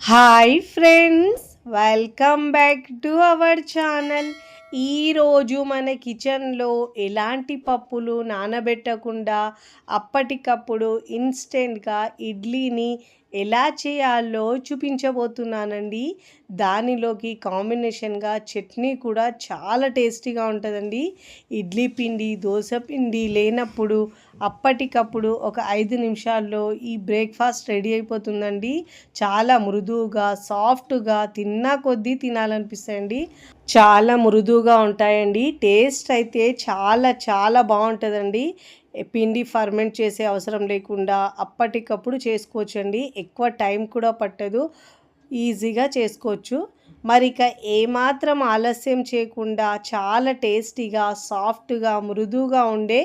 Hi friends, welcome back to our channel. ఈరోజు మన కిచెన్లో ఎలాంటి పప్పులు నానబెట్టకుండా అప్పటికప్పుడు ఇన్స్టెంట్గా ఇడ్లీని ఎలా చేయాలో చూపించబోతున్నానండి. దానిలోకి కాంబినేషన్గా చట్నీ కూడా చాలా టేస్టీగా ఉంటుందండి. ఇడ్లీ పిండి, దోశ పిండి లేనప్పుడు అప్పటికప్పుడు ఒక 5 నిమిషాల్లో ఈ బ్రేక్ఫాస్ట్ రెడీ అయిపోతుందండి. చాలా మృదువుగా, సాఫ్ట్గా, తిన్నా కొద్దీ తినాలనిపిస్తాయండి. చాలా మృదువుగా ఉంటాయండి. టేస్ట్ అయితే చాలా చాలా బాగుంటుందండి. పిండి ఫర్మెంట్ చేసే అవసరం లేకుండా అప్పటికప్పుడు చేసుకోవచ్చండి. ఎక్కువ టైం కూడా పట్టదు, ఈజీగా చేసుకోవచ్చు. మరి ఇక ఏమాత్రం ఆలస్యం చేయకుండా చాలా టేస్టీగా, సాఫ్ట్గా, మృదువుగా ఉండే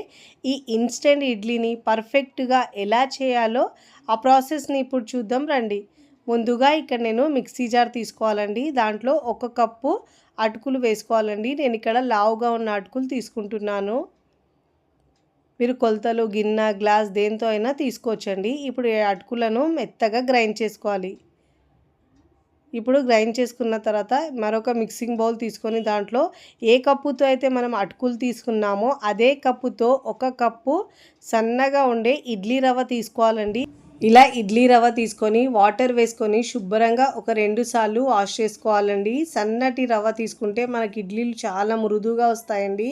ఈ ఇన్స్టెంట్ ఇడ్లీని పర్ఫెక్ట్గా ఎలా చేయాలో ఆ ప్రాసెస్ని ఇప్పుడు చూద్దాం రండి. ముందుగా ఇక్కడ నేను మిక్సీ జార్ తీసుకోవాలండి. దాంట్లో 1 కప్పు అటుకులు వేసుకోవాలండి. నేను ఇక్కడ లావుగా ఉన్న అటుకులు తీసుకుంటున్నాను. మీరు కొలతలు గిన్నె, గ్లాస్ దేంతో అయినా తీసుకోవచ్చండి. ఇప్పుడు ఈ అటుకులను మెత్తగా గ్రైండ్ చేసుకోవాలి. ఇప్పుడు గ్రైండ్ చేసుకున్న తర్వాత మరొక మిక్సింగ్ బౌల్ తీసుకొని దాంట్లో ఏ కప్పుతో అయితే మనం అటుకులు తీసుకున్నామో అదే కప్పుతో 1 కప్పు సన్నగా ఉండే ఇడ్లీ రవ్వ తీసుకోవాలండి. ఇలా ఇడ్లీ రవ్వ తీసుకొని వాటర్ వేసుకొని శుభ్రంగా ఒక 2 సార్లు వాష్ చేసుకోవాలండి. సన్నటి రవ్వ తీసుకుంటే మనకి ఇడ్లీలు చాలా మృదువుగా వస్తాయండి.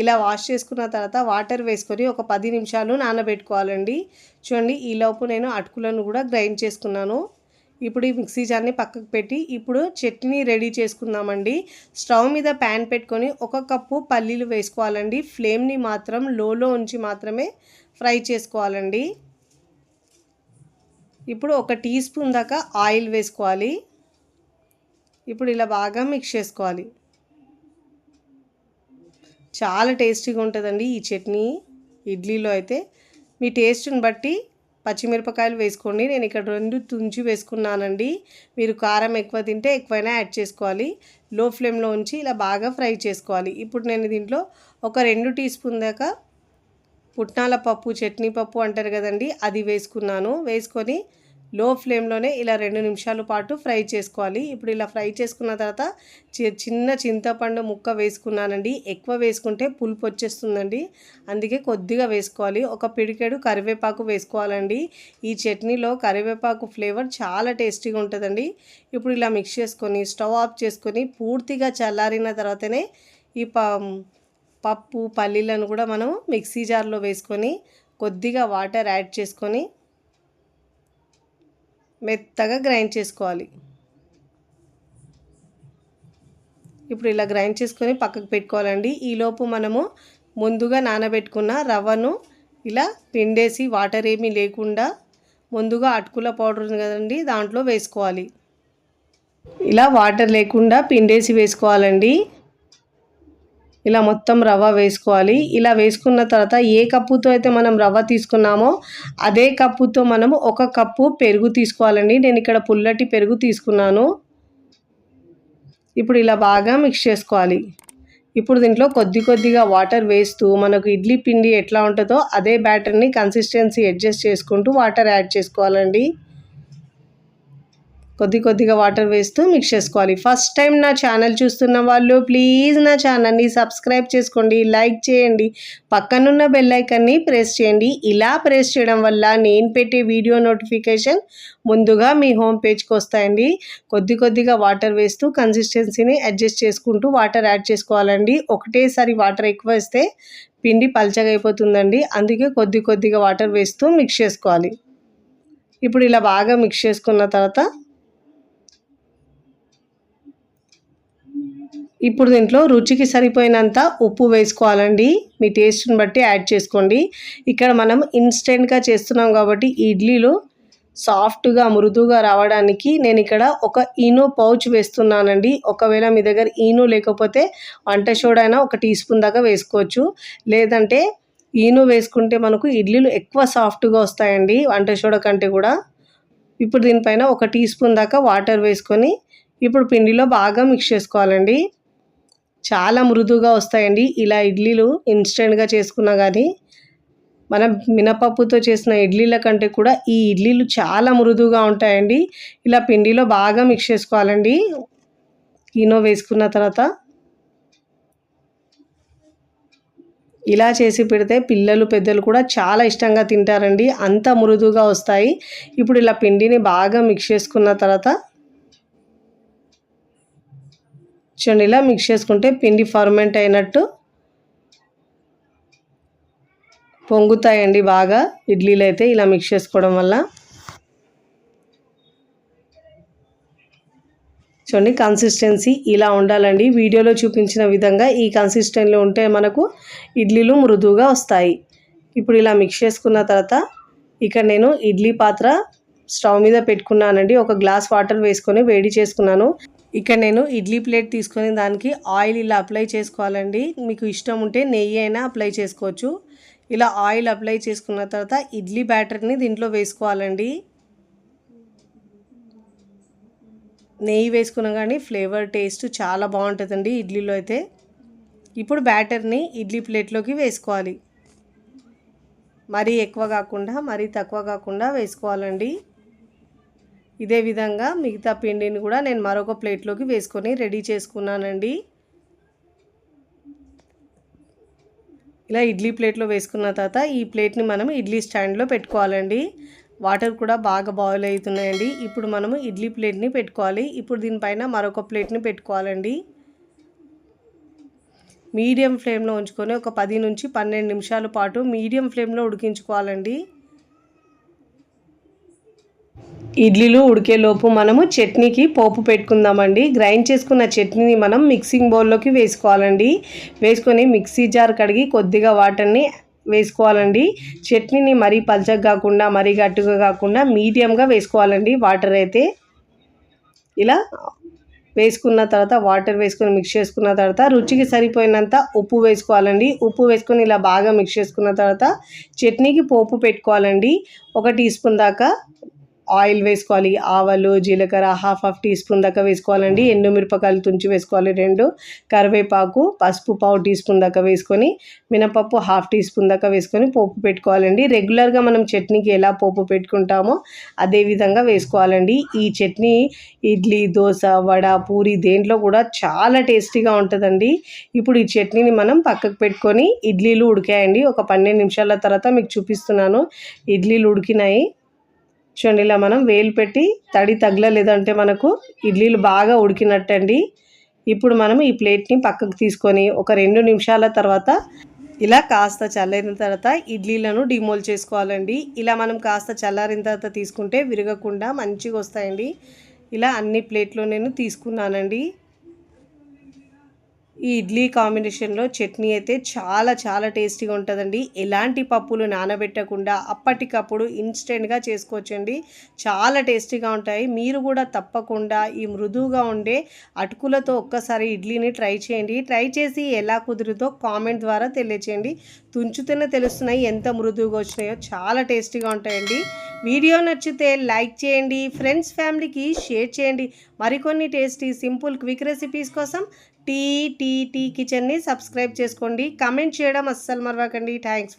ఇలా వాష్ చేసుకున్న తర్వాత వాటర్ వేసుకొని ఒక 10 నిమిషాలు నానబెట్టుకోవాలండి. చూడండి, ఈలోపు నేను అటుకులను కూడా గ్రైండ్ చేసుకున్నాను. ఇప్పుడు ఈ మిక్సీ జార్ని పక్కకు పెట్టి ఇప్పుడు చట్నీ రెడీ చేసుకుందామండి. స్టవ్ మీద ప్యాన్ పెట్టుకొని 1 కప్పు పల్లీలు వేసుకోవాలండి. ఫ్లేమ్ని మాత్రం లోలో ఉంచి మాత్రమే ఫ్రై చేసుకోవాలండి. ఇప్పుడు 1 టీ స్పూన్ దాకా ఆయిల్ వేసుకోవాలి. ఇప్పుడు ఇలా బాగా మిక్స్ చేసుకోవాలి. చాలా టేస్టీగా ఉంటుందండి ఈ చట్నీ. ఇడ్లీలో అయితే మీ టేస్ట్ని బట్టి పచ్చిమిరపకాయలు వేసుకోండి. నేను ఇక్కడ 2 తుంచి వేసుకున్నానండి. మీరు కారం ఎక్కువ తింటే ఎక్కువైనా యాడ్ చేసుకోవాలి. లో ఫ్లేమ్లో ఉంచి ఇలా బాగా ఫ్రై చేసుకోవాలి. ఇప్పుడు నేను దీంట్లో ఒక 2 టీ స్పూన్ దాకా పుట్నాల పప్పు, చట్నీ పప్పు అంటారు కదండి, అది వేసుకున్నాను. వేసుకొని లో ఫ్లేమ్లోనే ఇలా 2 నిమిషాల పాటు ఫ్రై చేసుకోవాలి. ఇప్పుడు ఇలా ఫ్రై చేసుకున్న తర్వాత చిన్న చింతపండు ముక్క వేసుకున్నానండి. ఎక్కువ వేసుకుంటే పులుపు వచ్చేస్తుందండి, అందుకే కొద్దిగా వేసుకోవాలి. ఒక పిడికెడు కరివేపాకు వేసుకోవాలండి. ఈ చట్నీలో కరివేపాకు ఫ్లేవర్ చాలా టేస్టీగా ఉంటుందండి. ఇప్పుడు ఇలా మిక్స్ చేసుకొని స్టవ్ ఆఫ్ చేసుకొని పూర్తిగా చల్లారిన తర్వాతనే ఈ పప్పు, పల్లీలను కూడా మనం మిక్సీ జార్లో వేసుకొని కొద్దిగా వాటర్ యాడ్ చేసుకొని మెత్తగా గ్రైండ్ చేసుకోవాలి. ఇప్పుడు ఇలా గ్రైండ్ చేసుకొని పక్కకు పెట్టుకోవాలండి. ఈలోపు మనము ముందుగా నానబెట్టుకున్న రవ్వను ఇలా పిండేసి వాటర్ ఏమీ లేకుండా ముందుగా అటుకుల పౌడర్ ఉంది కదండి, దాంట్లో వేసుకోవాలి. ఇలా వాటర్ లేకుండా పిండేసి వేసుకోవాలండి. ఇలా మొత్తం రవ్వ వేసుకోవాలి. ఇలా వేసుకున్న తర్వాత ఏ కప్పుతో అయితే మనం రవ్వ తీసుకున్నామో అదే కప్పుతో మనము 1 కప్పు పెరుగు తీసుకోవాలండి. నేను ఇక్కడ పుల్లటి పెరుగు తీసుకున్నాను. ఇప్పుడు ఇలా బాగా మిక్స్ చేసుకోవాలి. ఇప్పుడు దీంట్లో కొద్దిగా వాటర్ వేస్తూ మనకు ఇడ్లీ పిండి ఎట్లా ఉంటుందో అదే బ్యాటర్ని కన్సిస్టెన్సీ అడ్జస్ట్ చేసుకుంటూ వాటర్ యాడ్ చేసుకోవాలండి. కొద్దిగా వాటర్ వేస్తూ మిక్స్ చేసుకోవాలి. ఫస్ట్ టైం నా ఛానల్ చూస్తున్న వాళ్ళు ప్లీజ్ నా ఛానల్ని సబ్స్క్రైబ్ చేసుకోండి, లైక్ చేయండి, పక్కనున్న బెల్ ఐకాన్ని ప్రెస్ చేయండి. ఇలా ప్రెస్ చేయడం వల్ల నేను పెట్టే వీడియో నోటిఫికేషన్ ముందుగా మీ హోమ్ పేజ్కి వస్తాయండి. కొద్దిగా వాటర్ వేస్తూ కన్సిస్టెన్సీని అడ్జస్ట్ చేసుకుంటూ వాటర్ యాడ్ చేసుకోవాలండి. ఒకటేసారి వాటర్ ఎక్కువ వేస్తే పిండి పల్చగా అయిపోతుందండి, అందుకే కొద్దిగా వాటర్ వేస్తూ మిక్స్ చేసుకోవాలి. ఇప్పుడు ఇలా బాగా మిక్స్ చేసుకున్న తర్వాత ఇప్పుడు దీంట్లో రుచికి సరిపోయినంత ఉప్పు వేసుకోవాలండి. మీ టేస్ట్ని బట్టి యాడ్ చేసుకోండి. ఇక్కడ మనం ఇన్స్టెంట్గా చేస్తున్నాం కాబట్టి ఇడ్లీలు సాఫ్ట్గా, మృదువుగా రావడానికి నేను ఇక్కడ ఒక ఈనో పౌచ్ వేస్తున్నానండి. ఒకవేళ మీ దగ్గర ఈనో లేకపోతే వంట సోడా అయినా 1 టీ స్పూన్ దాకా వేసుకోవచ్చు. లేదంటే ఈనో వేసుకుంటే మనకు ఇడ్లీలు ఎక్కువ సాఫ్ట్గా వస్తాయండి వంట సోడా కంటే కూడా. ఇప్పుడు దీనిపైన 1 టీ స్పూన్ దాకా వాటర్ వేసుకొని ఇప్పుడు పిండిలో బాగా మిక్స్ చేసుకోవాలండి. చాలా మృదువుగా వస్తాయండి ఇలా ఇడ్లీలు ఇన్స్టెంట్గా చేసుకున్నా కానీ. మనం మినపప్పుతో చేసిన ఇడ్లీల కంటే కూడా ఈ ఇడ్లీలు చాలా మృదువుగా ఉంటాయండి. ఇలా పిండిలో బాగా మిక్స్ చేసుకోవాలండి. ఈనో వేసుకున్న తర్వాత ఇలా చేసి పెడితే పిల్లలు పెద్దలు కూడా చాలా ఇష్టంగా తింటారండి. అంత మృదువుగా వస్తాయి. ఇప్పుడు ఇలా పిండిని బాగా మిక్స్ చేసుకున్న తర్వాత చూడండి, ఇలా మిక్స్ చేసుకుంటే పిండి ఫర్మెంట్ అయినట్టు పొంగుతాయండి బాగా ఇడ్లీలు అయితే ఇలా మిక్స్ చేసుకోవడం వల్ల. చూడండి, కన్సిస్టెన్సీ ఇలా ఉండాలండి. వీడియోలో చూపించిన విధంగా ఈ కన్సిస్టెన్సీలో ఉంటే మనకు ఇడ్లీలు మృదువుగా వస్తాయి. ఇప్పుడు ఇలా మిక్స్ చేసుకున్న తర్వాత ఇక్కడ నేను ఇడ్లీ పాత్ర స్టవ్ మీద పెట్టుకున్నానండి. ఒక గ్లాస్ వాటర్ వేసుకొని వేడి చేసుకున్నాను. ఇక్కడ నేను ఇడ్లీ ప్లేట్ తీసుకొని దానికి ఆయిల్ ఇలా అప్లై చేసుకోవాలండి. మీకు ఇష్టం ఉంటే నెయ్యి అయినా అప్లై చేసుకోవచ్చు. ఇలా ఆయిల్ అప్లై చేసుకున్న తర్వాత ఇడ్లీ బ్యాటర్ని దీంట్లో వేసుకోవాలండి. నెయ్యి వేసుకున్నా కానీ ఫ్లేవర్ టేస్ట్ చాలా బాగుంటుందండి ఇడ్లీలో అయితే. ఇప్పుడు బ్యాటర్ని ఇడ్లీ ప్లేట్లోకి వేసుకోవాలి. మరీ ఎక్కువ కాకుండా మరీ తక్కువ కాకుండా వేసుకోవాలండి. ఇదే విధంగా మిగతా పిండిని కూడా నేను మరొక ప్లేట్లోకి వేసుకొని రెడీ చేసుకున్నానండి. ఇలా ఇడ్లీ ప్లేట్లో వేసుకున్న తర్వాత ఈ ప్లేట్ని మనం ఇడ్లీ స్టాండ్లో పెట్టుకోవాలండి. వాటర్ కూడా బాగా బాయిల్ అవుతున్నాయండి. ఇప్పుడు మనము ఇడ్లీ ప్లేట్ని పెట్టుకోవాలి. ఇప్పుడు దీనిపైన మరొక ప్లేట్ని పెట్టుకోవాలండి. మీడియం ఫ్లేమ్లో ఉంచుకొని ఒక 10 నుంచి 12 నిమిషాల పాటు మీడియం ఫ్లేమ్లో ఉడికించుకోవాలండి. ఇడ్లీలు ఉడికేలోపు మనము చట్నీకి పోపు పెట్టుకుందామండి. గ్రైండ్ చేసుకున్న చట్నీని మనం మిక్సింగ్ బౌల్లోకి వేసుకోవాలండి. వేసుకొని మిక్సీ జార్ కడిగి కొద్దిగా వాటర్ని వేసుకోవాలండి. చట్నీని మరీ పల్చగా కాకుండా మరీ గట్టిగా కాకుండా మీడియంగా వేసుకోవాలండి. వాటర్ అయితే ఇలా వేసుకున్న తర్వాత వాటర్ వేసుకొని మిక్స్ చేసుకున్న తర్వాత రుచికి సరిపోయినంత ఉప్పు వేసుకోవాలండి. ఉప్పు వేసుకొని ఇలా బాగా మిక్స్ చేసుకున్న తర్వాత చట్నీకి పోపు పెట్టుకోవాలండి. 1 టీ స్పూన్ దాకా ఆయిల్ వేసుకోవాలి. ఆవాలు, జీలకర్ర హాఫ్ టీ స్పూన్ దాకా వేసుకోవాలండి. ఎండుమిరపకాయలు తుంచి వేసుకోవాలి 2. కరివేపాకు, పసుపు పావు టీ స్పూన్ దాకా వేసుకొని మినపప్పు హాఫ్ టీ స్పూన్ దాకా వేసుకొని పోపు పెట్టుకోవాలండి. రెగ్యులర్గా మనం చట్నీకి ఎలా పోపు పెట్టుకుంటామో అదే విధంగా వేసుకోవాలండి. ఈ చట్నీ ఇడ్లీ, దోశ, వడ, పూరి దేంట్లో కూడా చాలా టేస్టీగా ఉంటుందండి. ఇప్పుడు ఈ చట్నీని మనం పక్కకు పెట్టుకొని ఇడ్లీలు ఉడికాయండి. ఒక 12 నిమిషాల తర్వాత మీకు చూపిస్తున్నాను. ఇడ్లీలు ఉడికినాయి. చూడండి, ఇలా మనం వేలు పెట్టి తడి తగలలేదంటే మనకు ఇడ్లీలు బాగా ఉడికినట్టండి. ఇప్పుడు మనం ఈ ప్లేట్ని పక్కకు తీసుకొని ఒక 2 నిమిషాల తర్వాత ఇలా కాస్త చల్లారిన తర్వాత ఇడ్లీలను డిమోల్ చేసుకోవాలండి. ఇలా మనం కాస్త చల్లారిన తర్వాత తీసుకుంటే విరగకుండా మంచిగా వస్తాయండి. ఇలా అన్ని ప్లేట్లో నేను తీసుకున్నానండి. ఈ ఇడ్లీ కాంబినేషన్లో చట్నీ అయితే చాలా చాలా టేస్టీగా ఉంటుందండి. ఎలాంటి పప్పులు నానబెట్టకుండా అప్పటికప్పుడు ఇన్స్టెంట్గా చేసుకోవచ్చండి. చాలా టేస్టీగా ఉంటాయి. మీరు కూడా తప్పకుండా ఈ మృదువుగా ఉండే అటుకులతో ఒక్కసారి ఇడ్లీని ట్రై చేయండి. ట్రై చేసి ఎలా కుదురుతో కామెంట్ ద్వారా తెలియచేయండి. తుంచుతూనే తెలుస్తున్నాయి ఎంత మృదువుగా వచ్చినాయో. చాలా టేస్టీగా ఉంటాయండి. వీడియో నచ్చితే లైక్ చేయండి. ఫ్రెండ్స్, ఫ్యామిలీకి షేర్ చేయండి. మరికొన్ని టేస్టీ, సింపుల్, క్విక్ రెసిపీస్ కోసం టీ కిచెన్ని సబ్స్క్రైబ్ చేసుకోండి. కామెంట్ చేయడం అస్సలు మరవకండి. Thanks for